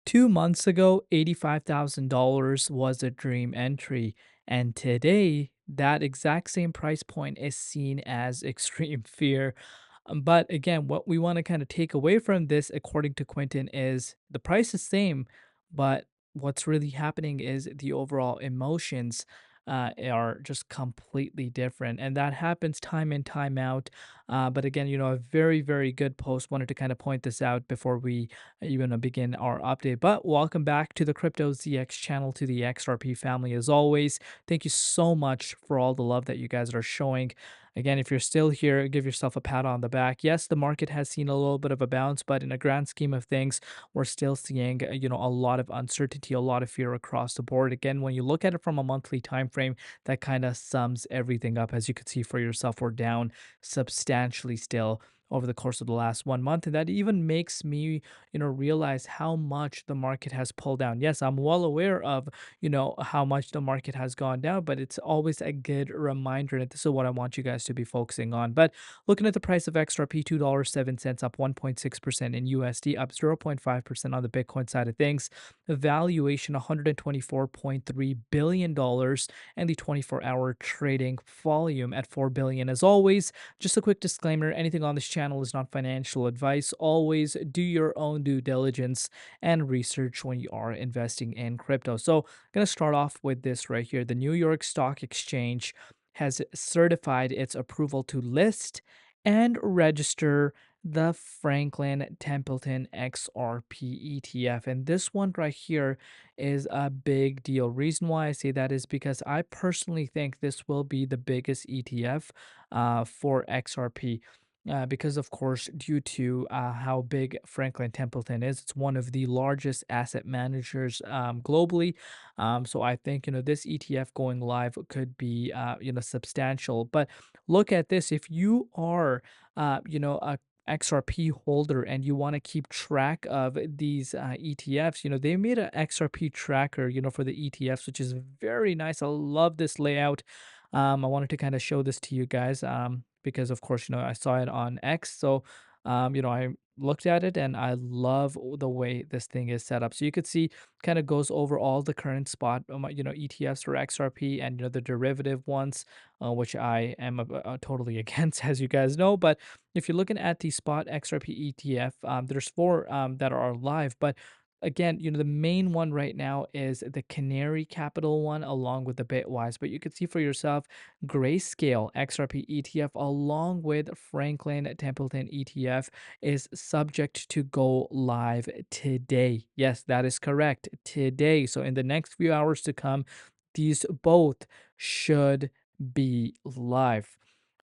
2 months ago, $85,000 was a dream entry. And today, that exact same price point is seen as extreme fear. But again, what we want to kind of take away from this, according to Quentin, is the price is same, but what's really happening is the overall emotions are just completely different. And that happens time in, time out. But again, a very, very good post. Wanted to kind of point this out before we even begin our update. But welcome back to the Crypto ZX channel, to the XRP family. As always, thank you so much for all the love that you guys are showing. Again, if you're still here, give yourself a pat on the back. Yes, the market has seen a little bit of a bounce, but in a grand scheme of things, we're still seeing, a lot of uncertainty, a lot of fear across the board. Again, when you look at it from a monthly time frame, that kind of sums everything up. As you can see for yourself, we're down substantially still over the course of the last 1 month. And that even makes me, realize how much the market has pulled down. Yes, I'm well aware of, how much the market has gone down, but it's always a good reminder. And this is what I want you guys to be focusing on. But looking at the price of XRP, $2.07, up 1.6% in USD, up 0.5% on the Bitcoin side of things. The valuation, $124.3 billion, and the 24-hour trading volume at 4 billion. As always, just a quick disclaimer, anything on this channel is not financial advice. Always do your own due diligence and research when you are investing in crypto. So, I'm going to start off with this right here. The New York Stock Exchange has certified its approval to list and register the Franklin Templeton XRP ETF. And this one right here is a big deal. Reason why I say that is because I personally think this will be the biggest ETF for XRP. Because of course, due to how big Franklin Templeton is, it's one of the largest asset managers globally. So I think this ETF going live could be substantial. But look at this: if you are a XRP holder and you want to keep track of these ETFs, they made an XRP tracker, for the ETFs, which is very nice. I love this layout. I wanted to kind of show this to you guys because, of course, I saw it on X. So, I looked at it and I love the way this thing is set up. So you could see kind of goes over all the current spot, ETFs for XRP and, the derivative ones, which I am totally against, as you guys know. But if you're looking at the spot XRP ETF, there's four that are live, but again, the main one right now is the Canary Capital one, along with the Bitwise. But you can see for yourself, Grayscale XRP ETF, along with Franklin Templeton ETF, is subject to go live today. Yes, that is correct. Today. So in the next few hours to come, these both should be live.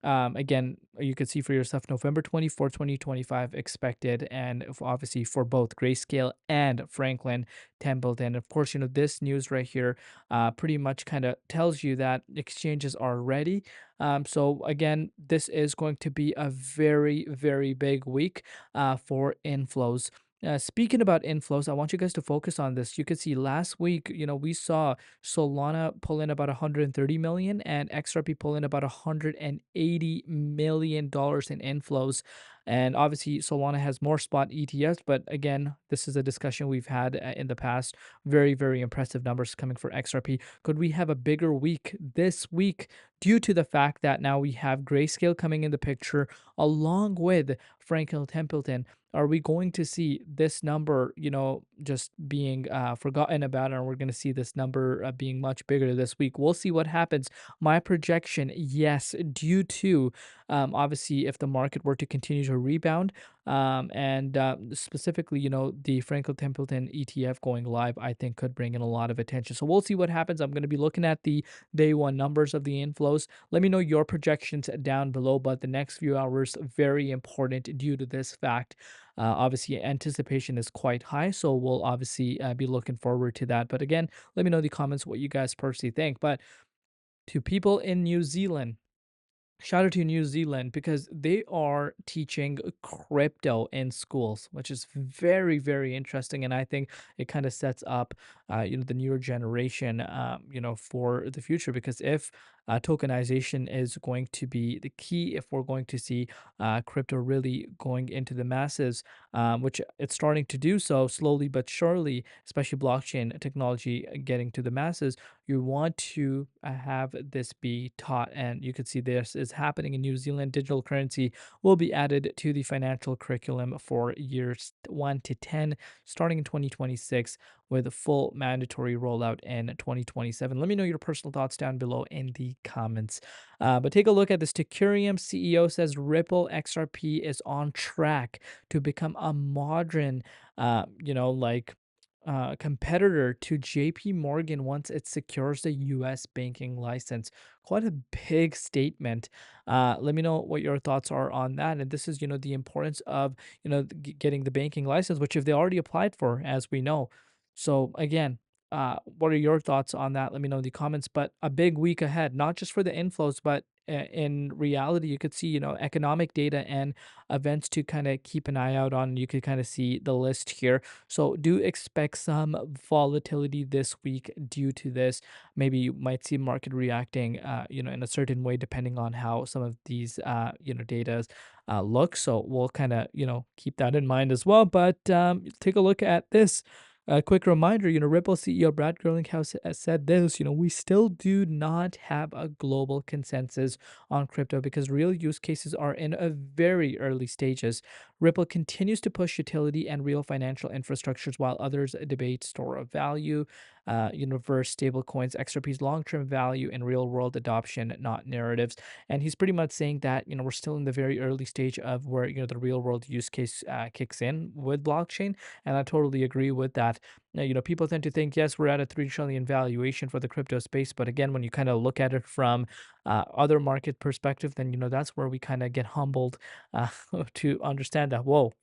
Again, you could see for yourself November 24th, 2025 expected, and obviously for both Grayscale and Franklin Templeton. Of course, this news right here pretty much kind of tells you that exchanges are ready. So again, this is going to be a very, very big week for inflows. Speaking about inflows, I want you guys to focus on this. You could see last week, we saw Solana pull in about 130 million and XRP pull in about 180 million dollars in inflows. And obviously, Solana has more spot ETFs, but again, this is a discussion we've had in the past. Very, very impressive numbers coming for XRP. Could we have a bigger week this week due to the fact that now we have Grayscale coming in the picture along with Franklin Templeton? Are we going to see this number, just being forgotten about, and we're going to see this number being much bigger this week? We'll see what happens. My projection, yes, due to obviously if the market were to continue to rebound, and specifically, the Franklin Templeton ETF going live, I think could bring in a lot of attention. So we'll see what happens. I'm going to be looking at the day one numbers of the inflows. Let me know your projections down below, but the next few hours, very important due to this fact. Obviously, anticipation is quite high, so we'll obviously be looking forward to that. But again, let me know in the comments what you guys personally think. But to people in New Zealand, shout out to New Zealand because they are teaching crypto in schools, which is very, very interesting. And I think it kind of sets up, the newer generation, for the future. Because if tokenization is going to be the key if we're going to see crypto really going into the masses, which it's starting to do so slowly but surely, especially blockchain technology getting to the masses. You want to have this be taught, and you could see this is happening in New Zealand. Digital currency will be added to the financial curriculum for years 1 to 10, starting in 2026, with a full mandatory rollout in 2027. Let me know your personal thoughts down below in the comments. But take a look at this. Tecurium CEO says Ripple XRP is on track to become a modern, competitor to JP Morgan once it secures the US banking license. Quite a big statement. Let me know what your thoughts are on that. And this is, the importance of, getting the banking license, which if they already applied for, as we know. So again, what are your thoughts on that? Let me know in the comments. But a big week ahead, not just for the inflows, but in reality, you could see, economic data and events to kind of keep an eye out on. You could kind of see the list here. So do expect some volatility this week due to this. Maybe you might see market reacting, in a certain way depending on how some of these, data look. So we'll kind of, keep that in mind as well. But take a look at this. A quick reminder, Ripple CEO Brad Garlinghouse has said this, we still do not have a global consensus on crypto because real use cases are in a very early stages. Ripple continues to push utility and real financial infrastructures while others debate store of value, universe, stablecoins, XRP's long-term value, and real-world adoption, not narratives. And he's pretty much saying that, we're still in the very early stage of where, the real-world use case kicks in with blockchain. And I totally agree with that. Now, people tend to think, yes, we're at a 3 trillion valuation for the crypto space. But again, when you kind of look at it from other market perspective, then, that's where we kind of get humbled uh, to understand that, whoa,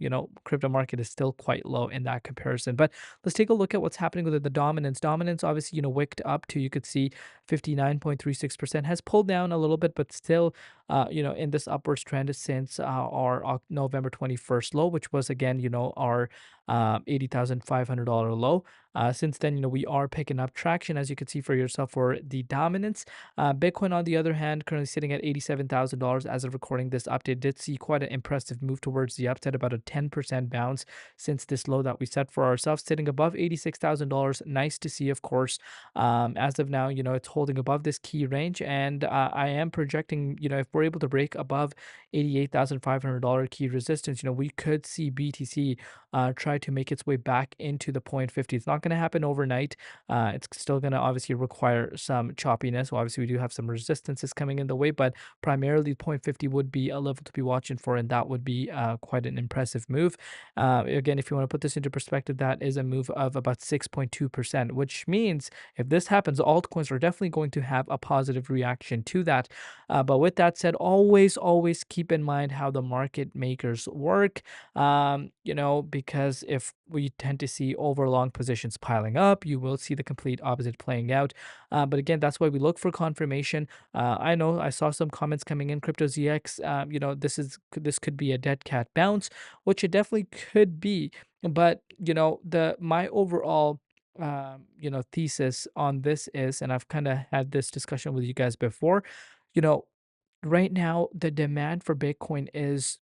crypto market is still quite low in that comparison. But let's take a look at what's happening with the dominance. Dominance, obviously, wicked up to, you could see 59.36%, has pulled down a little bit, but still, in this upwards trend since our November 21st low, which was again, our $80,500 low. Since then, we are picking up traction, as you can see for yourself, for the dominance. Bitcoin, on the other hand, currently sitting at $87,000 as of recording this update, did see quite an impressive move towards the upside, about a 10% bounce since this low that we set for ourselves, sitting above $86,000. Nice to see, of course. As of now, it's holding above this key range, and I am projecting, if we're able to break above $88,500 key resistance, we could see BTC try to make its way back into the point 50. It's not going to happen overnight. It's still going to obviously require some choppiness. Well, obviously, we do have some resistances coming in the way, but primarily point 50 would be a level to be watching for, and that would be quite an impressive move. Again, if you want to put this into perspective, that is a move of about 6.2%, which means if this happens, altcoins are definitely going to have a positive reaction to that. But with that said, always keep in mind how the market makers work. Because if we tend to see overlong positions piling up, you will see the complete opposite playing out. But again, that's why we look for confirmation. I know I saw some comments coming in, Crypto ZX. This could be a dead cat bounce, which it definitely could be. But the my overall thesis on this is, and I've kind of had this discussion with you guys before, you know right now the demand for Bitcoin is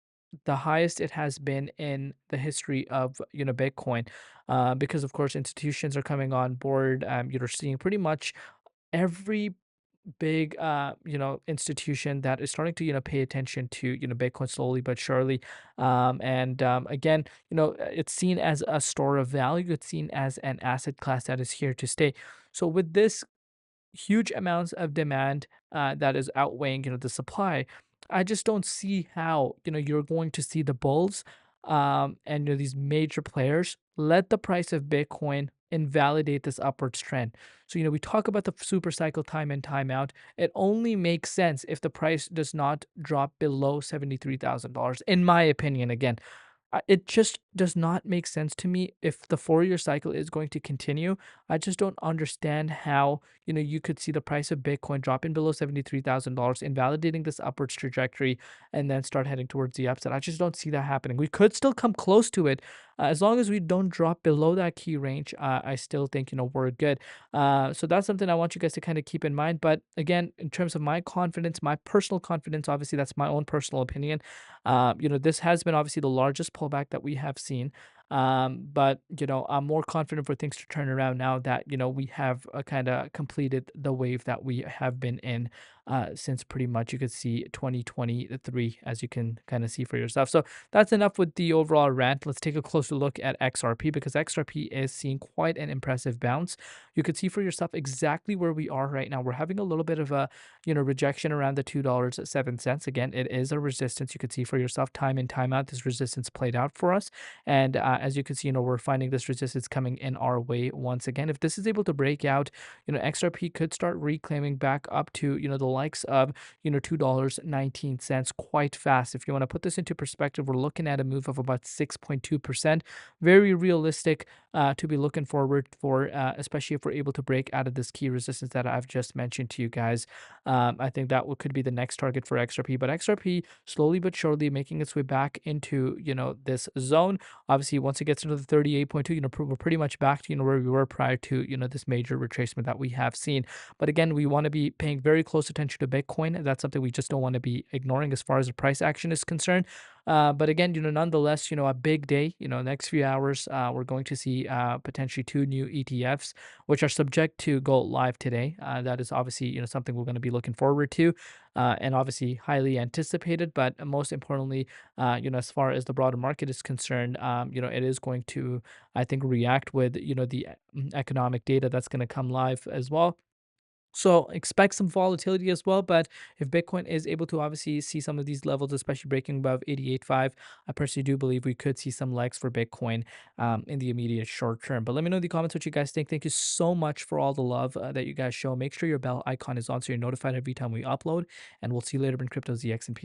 the highest it has been in the history of Bitcoin, because of course institutions are coming on board. You're seeing pretty much every big institution that is starting to pay attention to Bitcoin slowly but surely. And again, it's seen as a store of value, it's seen as an asset class that is here to stay. So with this huge amounts of demand that is outweighing the supply, I just don't see how you're going to see the bulls, and these major players let the price of Bitcoin invalidate this upwards trend. So we talk about the super cycle time in time out. It only makes sense if the price does not drop below $73,000, in my opinion. Again, it just does not make sense to me if the 4-year cycle is going to continue. I just don't understand how, you could see the price of Bitcoin dropping below $73,000, invalidating this upwards trajectory, and then start heading towards the upside. I just don't see that happening. We could still come close to it, As long as we don't drop below that key range, I still think, we're good. So that's something I want you guys to kind of keep in mind. But again, in terms of my confidence, my personal confidence, obviously that's my own personal opinion. This has been obviously the largest pullback that we have seen. But I'm more confident for things to turn around now that we have kind of completed the wave that we have been in since pretty much you could see 2023, as you can kind of see for yourself. So that's enough with the overall rant. Let's take a closer look at XRP because XRP is seeing quite an impressive bounce. You could see for yourself exactly where we are right now. We're having a little bit of a rejection around the $2.07. Again, it is a resistance. You could see for yourself time in time out this resistance played out for us. And as you can see, we're finding this resistance coming in our way once again. If this is able to break out, XRP could start reclaiming back up to, the likes of, $2.19 quite fast. If you want to put this into perspective, we're looking at a move of about 6.2%. Very realistic to be looking forward for, especially if we're able to break out of this key resistance that I've just mentioned to you guys. I think that could be the next target for XRP. But XRP slowly but surely making its way back into, this zone. Obviously, once it gets into the 38.2, we're pretty much back to, where we were prior to, this major retracement that we have seen. But again, we want to be paying very close attention to Bitcoin. That's something we just don't want to be ignoring as far as the price action is concerned. But again, nonetheless, a big day, next few hours, we're going to see potentially two new ETFs, which are subject to go live today. That is obviously, something we're going to be looking forward to, and obviously highly anticipated. But most importantly, as far as the broader market is concerned, it is going to, I think, react with, the economic data that's going to come live as well. So expect some volatility as well. But if Bitcoin is able to obviously see some of these levels, especially breaking above 88.5, I personally do believe we could see some legs for Bitcoin in the immediate short term. But let me know in the comments what you guys think. Thank you so much for all the love that you guys show. Make sure your bell icon is on so you're notified every time we upload. And we'll see you later in Crypto ZX and peace.